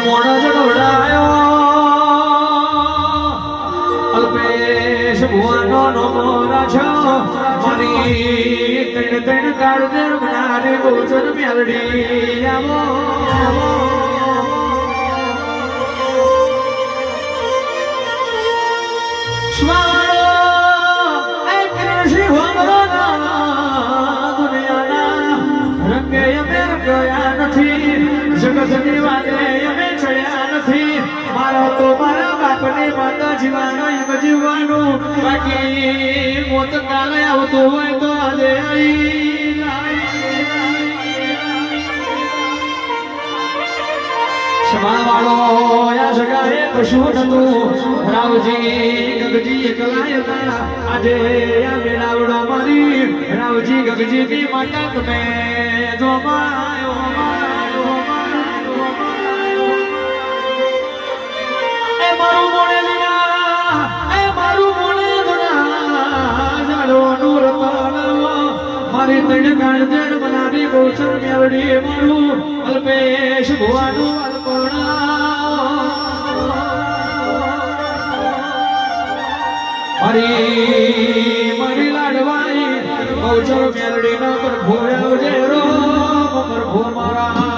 મોણ જગવડાયો અલ્પેશ ભુવાનો નમો રાજો મારી તણ તણ કાળદર બનારે ગોચર મેલડી આવો સ્વાળો એ કૃષિ ભગવાના દુનિયાના રંગે અમે ગયા નથી જગતની વાદે અમે ચડ્યા નથી મારો તો મારા બાપને માતા જીવાનો એમ જીવવાનું બાકી મોત કાલે આવતું હોય તો આજે વાળો યા સગાએ કશું નતું રાવજી ગગજી એકલા હતા આજે આ મેળાવડો મારી રાવજી ગગજી ની માતા તમે જોમાયો એ મારું મોણે લીના એ મારું મોણે દુના જાડો નૂર પાલવા મારી તણ કાળજણ બનાવી ગોચર મેવડી મારું અલ્પેશ ભુવાનું મારી લાડવાઈ ગૌચર મેલડી ના પ્રભુ આવજે રો પ્રભુ મારા